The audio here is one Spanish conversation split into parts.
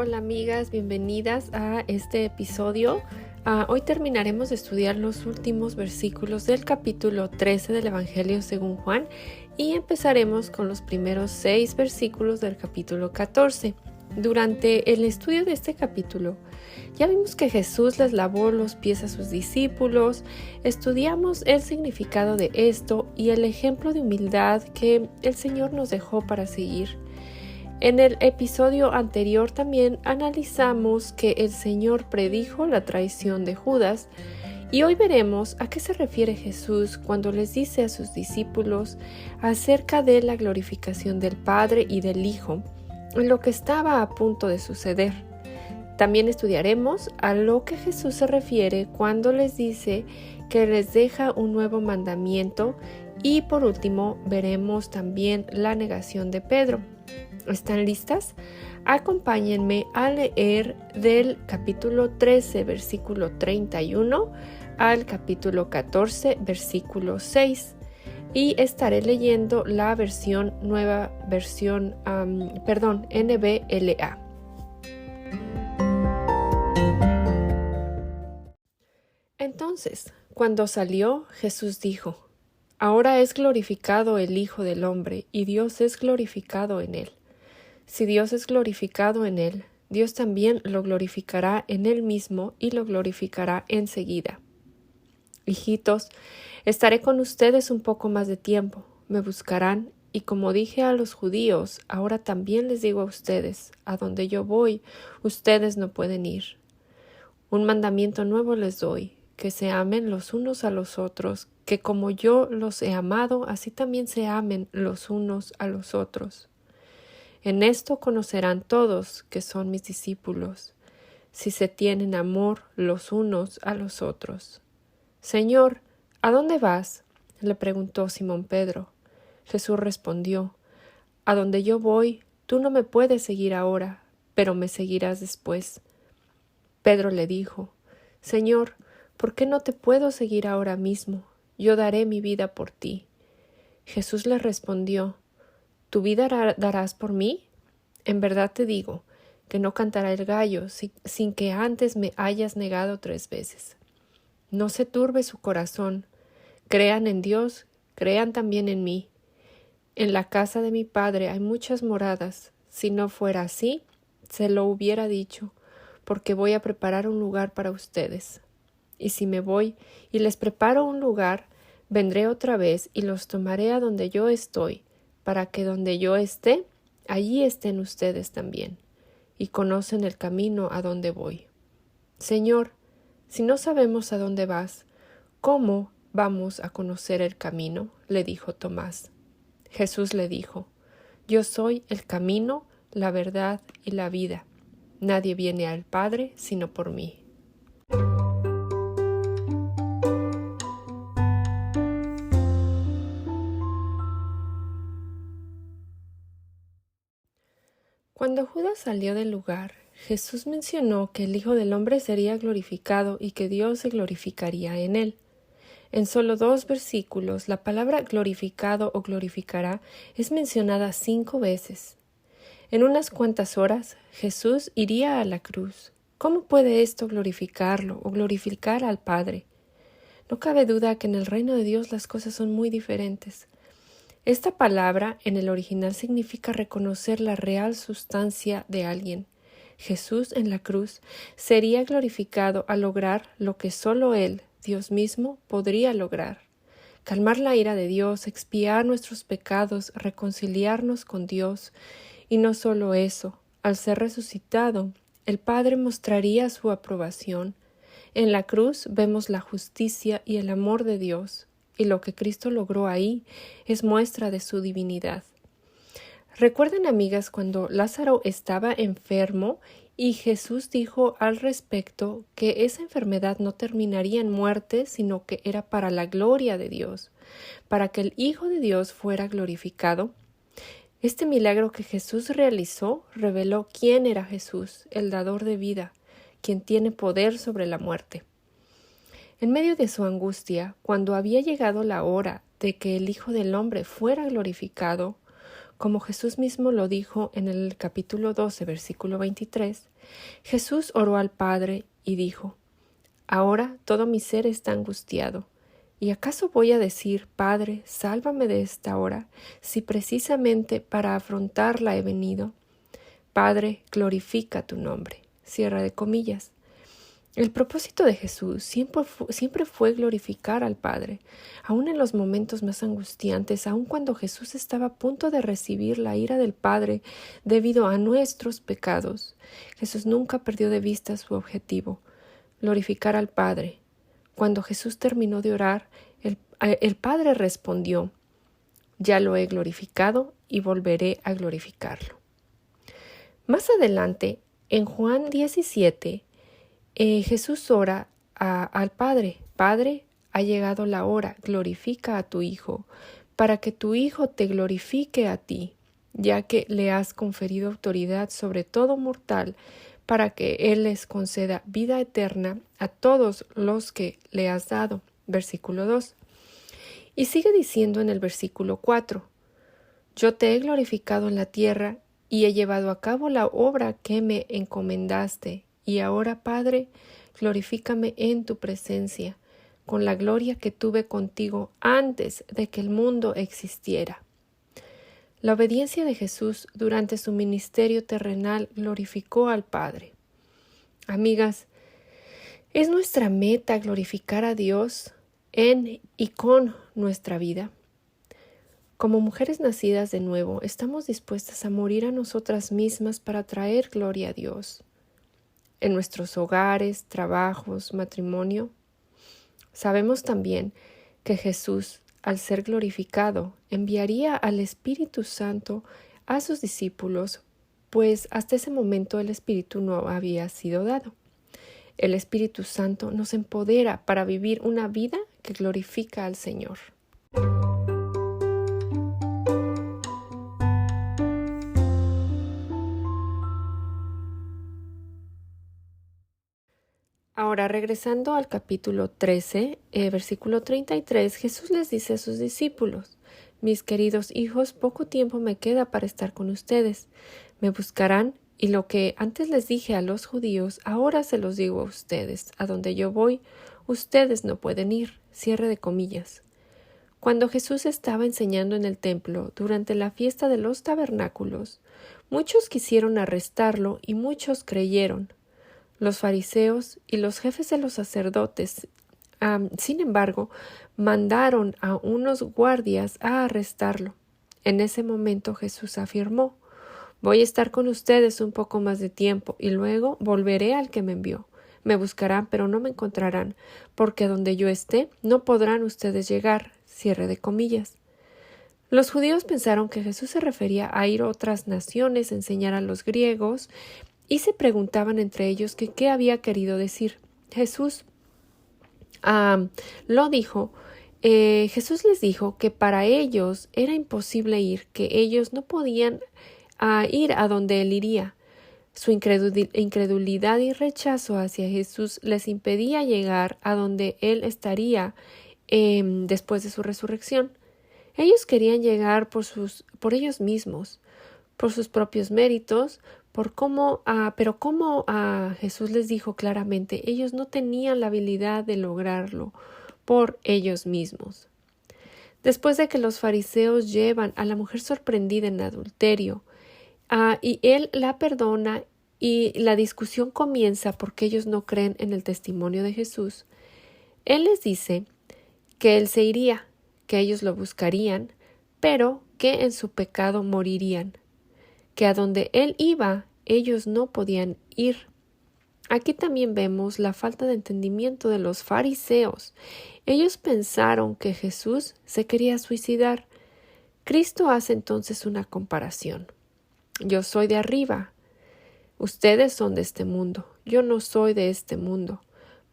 Hola amigas, bienvenidas a este episodio. Hoy terminaremos de estudiar los últimos versículos del capítulo 13 del Evangelio según Juan y empezaremos con los primeros 6 versículos del capítulo 14. Durante el estudio de este capítulo ya vimos que Jesús les lavó los pies a sus discípulos, estudiamos el significado de esto y el ejemplo de humildad que el Señor nos dejó para seguir. En el episodio anterior también analizamos que el Señor predijo la traición de Judas y hoy veremos a qué se refiere Jesús cuando les dice a sus discípulos acerca de la glorificación del Padre y del Hijo, en lo que estaba a punto de suceder. También estudiaremos a lo que Jesús se refiere cuando les dice que les deja un nuevo mandamiento y por último veremos también la negación de Pedro. ¿Están listas? Acompáñenme a leer del capítulo 13, versículo 31 al capítulo 14, versículo 6. Y estaré leyendo la nueva versión, NBLA. Entonces, cuando salió, Jesús dijo: Ahora es glorificado el Hijo del Hombre, y Dios es glorificado en él. Si Dios es glorificado en él, Dios también lo glorificará en él mismo y lo glorificará enseguida. Hijitos, estaré con ustedes un poco más de tiempo, me buscarán, y como dije a los judíos, ahora también les digo a ustedes, a donde yo voy, ustedes no pueden ir. Un mandamiento nuevo les doy, que se amen los unos a los otros, que como yo los he amado, así también se amen los unos a los otros. En esto conocerán todos que son mis discípulos, si se tienen amor los unos a los otros. Señor, ¿a dónde vas? Le preguntó Simón Pedro. Jesús respondió: A donde yo voy, tú no me puedes seguir ahora, pero me seguirás después. Pedro le dijo: Señor, ¿por qué no te puedo seguir ahora mismo? Yo daré mi vida por ti. Jesús le respondió: ¿Tu vida darás por mí? En verdad te digo que no cantará el gallo sin que antes me hayas negado 3 veces. No se turbe su corazón. Crean en Dios, crean también en mí. En la casa de mi Padre hay muchas moradas. Si no fuera así, se lo hubiera dicho, porque voy a preparar un lugar para ustedes. Y si me voy y les preparo un lugar, vendré otra vez y los tomaré a donde yo estoy, para que donde yo esté, allí estén ustedes también, y conocen el camino a donde voy. Señor, si no sabemos a dónde vas, ¿cómo vamos a conocer el camino? Le dijo Tomás. Jesús le dijo: Yo soy el camino, la verdad y la vida. Nadie viene al Padre sino por mí. Cuando Judas salió del lugar, Jesús mencionó que el Hijo del Hombre sería glorificado y que Dios se glorificaría en él. En solo 2 versículos, la palabra glorificado o glorificará es mencionada 5 veces. En unas cuantas horas, Jesús iría a la cruz. ¿Cómo puede esto glorificarlo o glorificar al Padre? No cabe duda que en el reino de Dios las cosas son muy diferentes. Esta palabra en el original significa reconocer la real sustancia de alguien. Jesús en la cruz sería glorificado al lograr lo que solo Él, Dios mismo, podría lograr: calmar la ira de Dios, expiar nuestros pecados, reconciliarnos con Dios. Y no solo eso, al ser resucitado, el Padre mostraría su aprobación. En la cruz vemos la justicia y el amor de Dios, y lo que Cristo logró ahí es muestra de su divinidad. ¿Recuerdan, amigas, cuando Lázaro estaba enfermo y Jesús dijo al respecto que esa enfermedad no terminaría en muerte, sino que era para la gloria de Dios, para que el Hijo de Dios fuera glorificado? Este milagro que Jesús realizó reveló quién era Jesús, el dador de vida, quien tiene poder sobre la muerte. En medio de su angustia, cuando había llegado la hora de que el Hijo del Hombre fuera glorificado, como Jesús mismo lo dijo en el capítulo 12, versículo 23, Jesús oró al Padre y dijo: Ahora todo mi ser está angustiado. ¿Y acaso voy a decir, Padre, sálvame de esta hora, si precisamente para afrontarla he venido? Padre, glorifica tu nombre. Cierra de comillas. El propósito de Jesús siempre fue glorificar al Padre, aun en los momentos más angustiantes, aun cuando Jesús estaba a punto de recibir la ira del Padre debido a nuestros pecados. Jesús nunca perdió de vista su objetivo: glorificar al Padre. Cuando Jesús terminó de orar, el Padre respondió: Ya lo he glorificado y volveré a glorificarlo. Más adelante, en Juan 17, Jesús ora al Padre: Padre, ha llegado la hora, glorifica a tu Hijo, para que tu Hijo te glorifique a ti, ya que le has conferido autoridad sobre todo mortal, para que Él les conceda vida eterna a todos los que le has dado. Versículo 2. Y sigue diciendo en el versículo 4, Yo te he glorificado en la tierra y he llevado a cabo la obra que me encomendaste. Y ahora, Padre, glorifícame en tu presencia, con la gloria que tuve contigo antes de que el mundo existiera. La obediencia de Jesús durante su ministerio terrenal glorificó al Padre. Amigas, ¿es nuestra meta glorificar a Dios en y con nuestra vida? Como mujeres nacidas de nuevo, estamos dispuestas a morir a nosotras mismas para traer gloria a Dios. En nuestros hogares, trabajos, matrimonio. Sabemos también que Jesús, al ser glorificado, enviaría al Espíritu Santo a sus discípulos, pues hasta ese momento el Espíritu no había sido dado. El Espíritu Santo nos empodera para vivir una vida que glorifica al Señor. Ahora, regresando al capítulo 13, versículo 33, Jesús les dice a sus discípulos: Mis queridos hijos, poco tiempo me queda para estar con ustedes. Me buscarán, y lo que antes les dije a los judíos, ahora se los digo a ustedes. A donde yo voy, ustedes no pueden ir. Cierre de comillas. Cuando Jesús estaba enseñando en el templo durante la fiesta de los tabernáculos, muchos quisieron arrestarlo y muchos creyeron. Los fariseos y los jefes de los sacerdotes, sin embargo, mandaron a unos guardias a arrestarlo. En ese momento Jesús afirmó: Voy a estar con ustedes un poco más de tiempo y luego volveré al que me envió. Me buscarán, pero no me encontrarán, porque donde yo esté no podrán ustedes llegar. Cierre de comillas. Los judíos pensaron que Jesús se refería a ir a otras naciones a enseñar a los griegos, y se preguntaban entre ellos que qué había querido decir. Jesús Jesús les dijo que para ellos era imposible ir, que ellos no podían ir a donde él iría. Su incredulidad y rechazo hacia Jesús les impedía llegar a donde él estaría después de su resurrección. Ellos querían llegar por ellos mismos, por sus propios méritos, pero como Jesús les dijo claramente, ellos no tenían la habilidad de lograrlo por ellos mismos. Después de que los fariseos llevan a la mujer sorprendida en adulterio, y él la perdona y la discusión comienza porque ellos no creen en el testimonio de Jesús, él les dice que él se iría, que ellos lo buscarían, pero que en su pecado morirían, que a donde él iba ellos no podían ir. Aquí también vemos la falta de entendimiento de los fariseos. Ellos pensaron que Jesús se quería suicidar. Cristo hace entonces una comparación. Yo soy de arriba. Ustedes son de este mundo. Yo no soy de este mundo.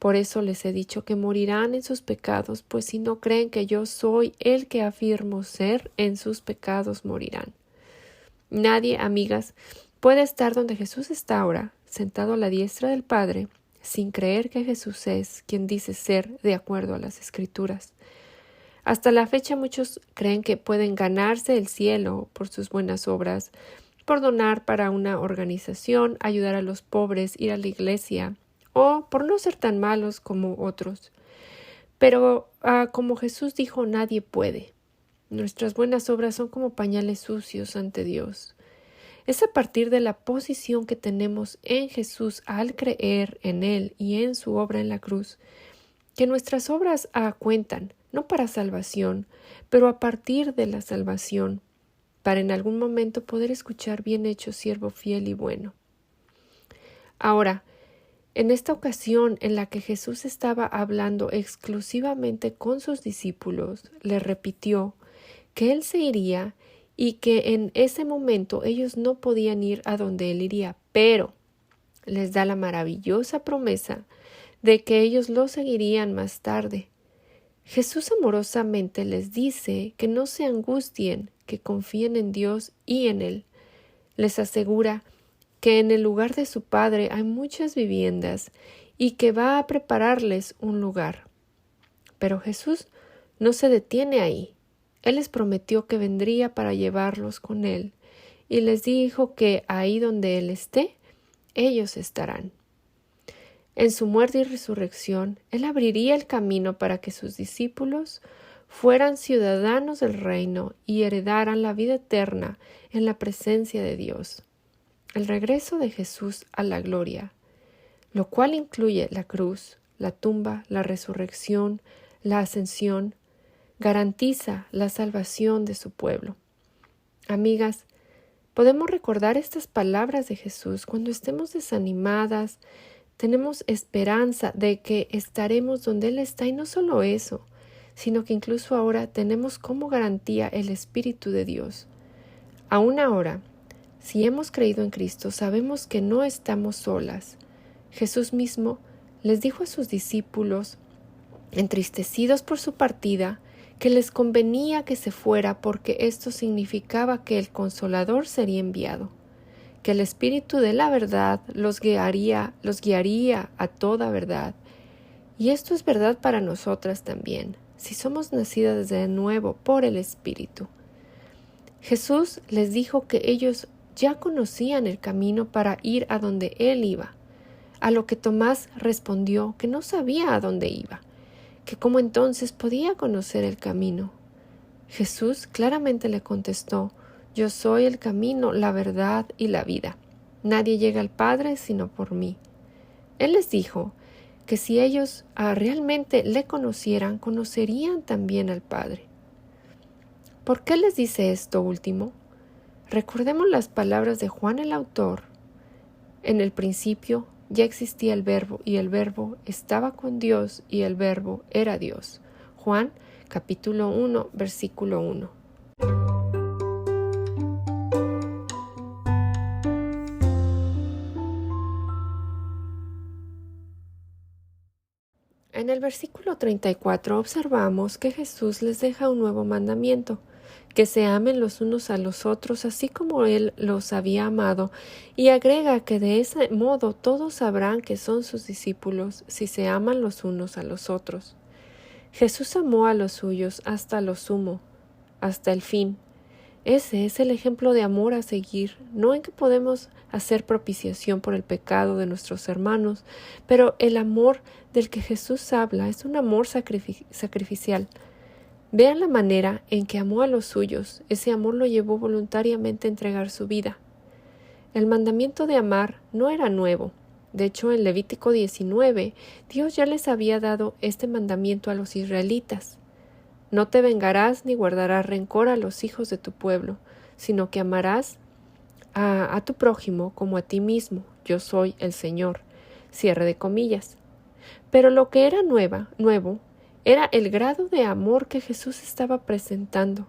Por eso les he dicho que morirán en sus pecados, pues si no creen que yo soy el que afirmo ser, en sus pecados morirán. Nadie, amigas, puede estar donde Jesús está ahora, sentado a la diestra del Padre, sin creer que Jesús es quien dice ser de acuerdo a las Escrituras. Hasta la fecha muchos creen que pueden ganarse el cielo por sus buenas obras, por donar para una organización, ayudar a los pobres, ir a la iglesia, o por no ser tan malos como otros. Pero como Jesús dijo, nadie puede. Nuestras buenas obras son como pañales sucios ante Dios. Es a partir de la posición que tenemos en Jesús al creer en Él y en su obra en la cruz, que nuestras obras cuentan, no para salvación, pero a partir de la salvación, para en algún momento poder escuchar bien hecho, siervo fiel y bueno. Ahora, en esta ocasión en la que Jesús estaba hablando exclusivamente con sus discípulos, le repitió que Él se iría y que en ese momento ellos no podían ir a donde Él iría, pero les da la maravillosa promesa de que ellos lo seguirían más tarde. Jesús amorosamente les dice que no se angustien, que confíen en Dios y en Él. Les asegura que en el lugar de su Padre hay muchas viviendas y que va a prepararles un lugar. Pero Jesús no se detiene ahí. Él les prometió que vendría para llevarlos con Él, y les dijo que ahí donde Él esté, ellos estarán. En su muerte y resurrección, Él abriría el camino para que sus discípulos fueran ciudadanos del reino y heredaran la vida eterna en la presencia de Dios. El regreso de Jesús a la gloria, lo cual incluye la cruz, la tumba, la resurrección, la ascensión, garantiza la salvación de su pueblo. Amigas, podemos recordar estas palabras de Jesús cuando estemos desanimadas. Tenemos esperanza de que estaremos donde Él está, y no solo eso, sino que incluso ahora tenemos como garantía el Espíritu de Dios. Aún ahora, si hemos creído en Cristo, sabemos que no estamos solas. Jesús mismo les dijo a sus discípulos, entristecidos por su partida, que les convenía que se fuera porque esto significaba que el Consolador sería enviado, que el Espíritu de la verdad los guiaría a toda verdad. Y esto es verdad para nosotras también, si somos nacidas de nuevo por el Espíritu. Jesús les dijo que ellos ya conocían el camino para ir a donde Él iba, a lo que Tomás respondió que no sabía a dónde iba, que cómo entonces podía conocer el camino. Jesús claramente le contestó, yo soy el camino, la verdad y la vida. Nadie llega al Padre sino por mí. Él les dijo que si ellos realmente le conocieran, conocerían también al Padre. ¿Por qué les dice esto último? Recordemos las palabras de Juan el autor. En el principio ya existía el Verbo, y el Verbo estaba con Dios, y el Verbo era Dios. Juan, capítulo 1, versículo 1. En el versículo 34 observamos que Jesús les deja un nuevo mandamiento, que se amen los unos a los otros así como Él los había amado, y agrega que de ese modo todos sabrán que son sus discípulos si se aman los unos a los otros. Jesús amó a los suyos hasta lo sumo, hasta el fin. Ese es el ejemplo de amor a seguir, no en que podemos hacer propiciación por el pecado de nuestros hermanos, pero el amor del que Jesús habla es un amor sacrificial. Vean la manera en que amó a los suyos. Ese amor lo llevó voluntariamente a entregar su vida. El mandamiento de amar no era nuevo. De hecho, en Levítico 19, Dios ya les había dado este mandamiento a los israelitas. No te vengarás ni guardarás rencor a los hijos de tu pueblo, sino que amarás a tu prójimo como a ti mismo. Yo soy el Señor. Cierre de comillas. Pero lo que era nuevo era el grado de amor que Jesús estaba presentando.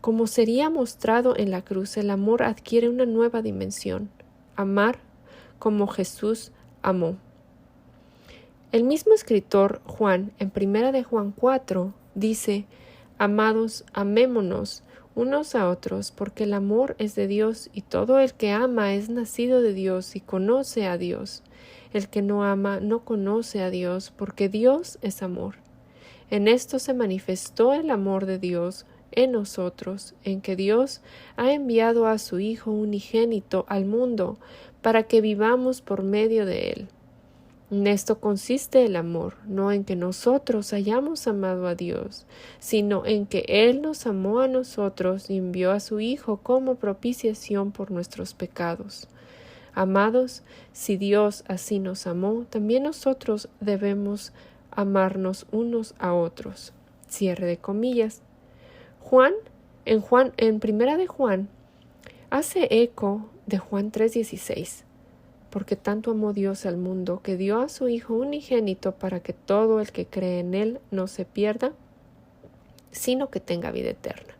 Como sería mostrado en la cruz, el amor adquiere una nueva dimensión. Amar como Jesús amó. El mismo escritor Juan, en 1 de Juan 4, dice, amados, amémonos unos a otros, porque el amor es de Dios, y todo el que ama es nacido de Dios y conoce a Dios. El que no ama no conoce a Dios, porque Dios es amor. En esto se manifestó el amor de Dios en nosotros, en que Dios ha enviado a su Hijo unigénito al mundo para que vivamos por medio de él. En esto consiste el amor, no en que nosotros hayamos amado a Dios, sino en que Él nos amó a nosotros y envió a su Hijo como propiciación por nuestros pecados. Amados, si Dios así nos amó, también nosotros debemos amarnos unos a otros. Cierre de comillas. En Primera de Juan, hace eco de Juan 3:16. Porque tanto amó Dios al mundo, que dio a su Hijo unigénito para que todo el que cree en Él no se pierda, sino que tenga vida eterna.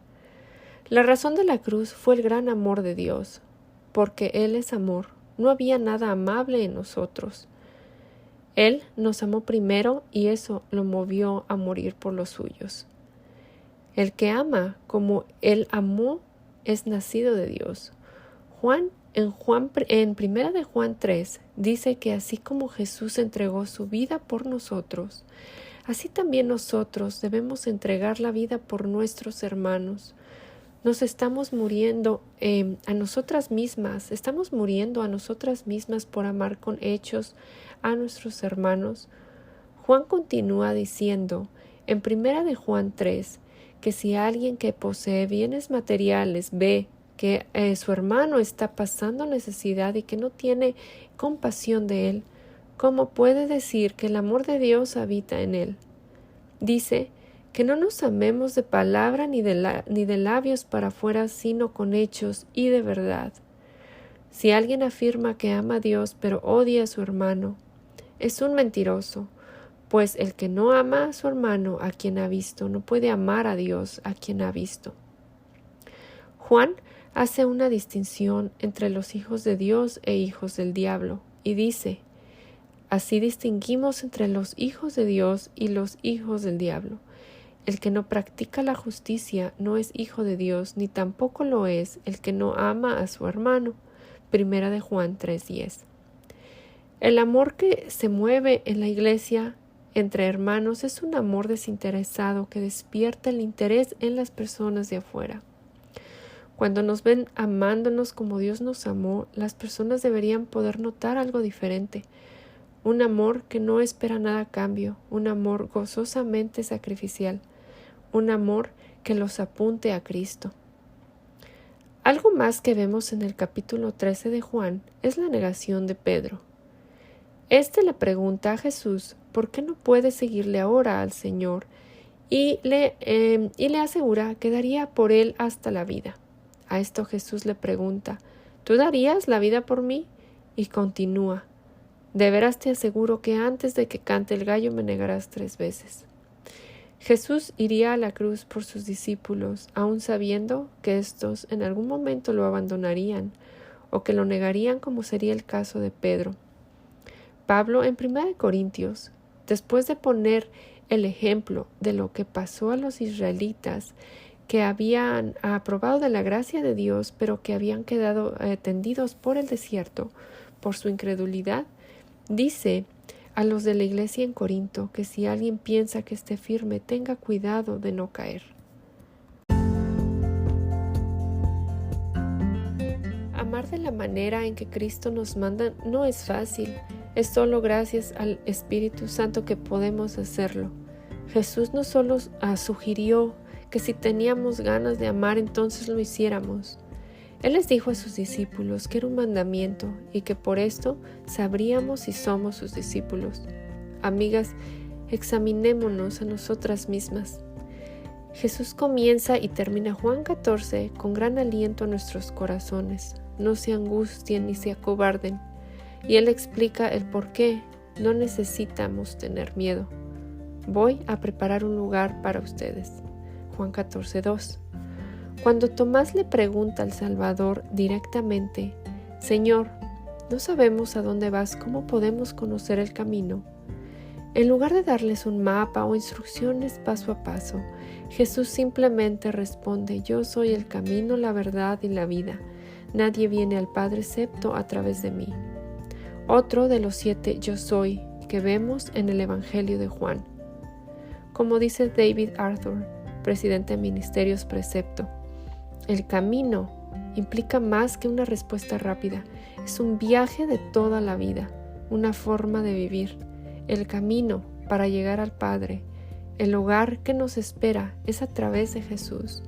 La razón de la cruz fue el gran amor de Dios. Porque Él es amor, no había nada amable en nosotros. Él nos amó primero y eso lo movió a morir por los suyos. El que ama como Él amó es nacido de Dios. En Primera de Juan 3 dice que así como Jesús entregó su vida por nosotros, así también nosotros debemos entregar la vida por nuestros hermanos. Nos estamos muriendo a nosotras mismas, por amar con hechos a nuestros hermanos. Juan continúa diciendo en Primera de Juan 3 que si alguien que posee bienes materiales ve que su hermano está pasando necesidad y que no tiene compasión de él, ¿cómo puede decir que el amor de Dios habita en él? Dice que no nos amemos de palabra ni de labios para afuera, sino con hechos y de verdad. Si alguien afirma que ama a Dios pero odia a su hermano, es un mentiroso, pues el que no ama a su hermano a quien ha visto, no puede amar a Dios a quien ha visto. Juan hace una distinción entre los hijos de Dios e hijos del diablo, y dice, así distinguimos entre los hijos de Dios y los hijos del diablo. El que no practica la justicia no es hijo de Dios, ni tampoco lo es el que no ama a su hermano. Primera de Juan 3:10. El amor que se mueve en la iglesia entre hermanos es un amor desinteresado que despierta el interés en las personas de afuera. Cuando nos ven amándonos como Dios nos amó, las personas deberían poder notar algo diferente. Un amor que no espera nada a cambio, un amor gozosamente sacrificial, un amor que los apunte a Cristo. Algo más que vemos en el capítulo 13 de Juan es la negación de Pedro. Este le pregunta a Jesús por qué no puede seguirle ahora al Señor y le asegura que daría por él hasta la vida. A esto Jesús le pregunta, ¿tú darías la vida por mí? Y continúa, de veras te aseguro que antes de que cante el gallo me negarás 3 veces. Jesús iría a la cruz por sus discípulos, aun sabiendo que éstos en algún momento lo abandonarían o que lo negarían, como sería el caso de Pedro. Pablo en 1 Corintios, después de poner el ejemplo de lo que pasó a los israelitas que habían aprobado de la gracia de Dios, pero que habían quedado tendidos por el desierto por su incredulidad, dice a los de la iglesia en Corinto que si alguien piensa que esté firme, tenga cuidado de no caer. Amar de la manera en que Cristo nos manda no es fácil, es solo gracias al Espíritu Santo que podemos hacerlo. Jesús no solo sugirió que si teníamos ganas de amar, entonces lo hiciéramos. Él les dijo a sus discípulos que era un mandamiento y que por esto sabríamos si somos sus discípulos. Amigas, examinémonos a nosotras mismas. Jesús comienza y termina Juan 14 con gran aliento a nuestros corazones. No se angustien ni se acobarden. Y Él explica el por qué no necesitamos tener miedo. Voy a preparar un lugar para ustedes. Juan 14:2. Cuando Tomás le pregunta al Salvador directamente, Señor, no sabemos a dónde vas, ¿cómo podemos conocer el camino? En lugar de darles un mapa o instrucciones paso a paso, Jesús simplemente responde, yo soy el camino, la verdad y la vida. Nadie viene al Padre excepto a través de mí. Otro de los 7 yo soy que vemos en el Evangelio de Juan. Como dice David Arthur, presidente de Ministerios Precepto, el camino implica más que una respuesta rápida. Es un viaje de toda la vida, una forma de vivir. El camino para llegar al Padre, el hogar que nos espera, es a través de Jesús.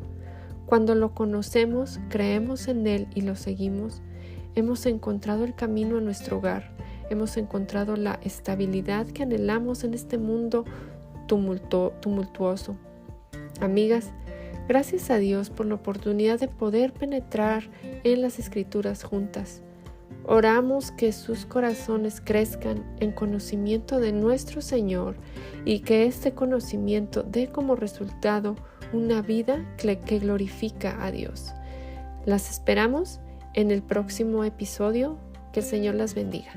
Cuando lo conocemos, creemos en Él y lo seguimos, hemos encontrado el camino a nuestro hogar, hemos encontrado la estabilidad que anhelamos en este mundo tumultuoso. Amigas, gracias a Dios por la oportunidad de poder penetrar en las Escrituras juntas. Oramos que sus corazones crezcan en conocimiento de nuestro Señor y que este conocimiento dé como resultado una vida que glorifica a Dios. Las esperamos en el próximo episodio. Que el Señor las bendiga.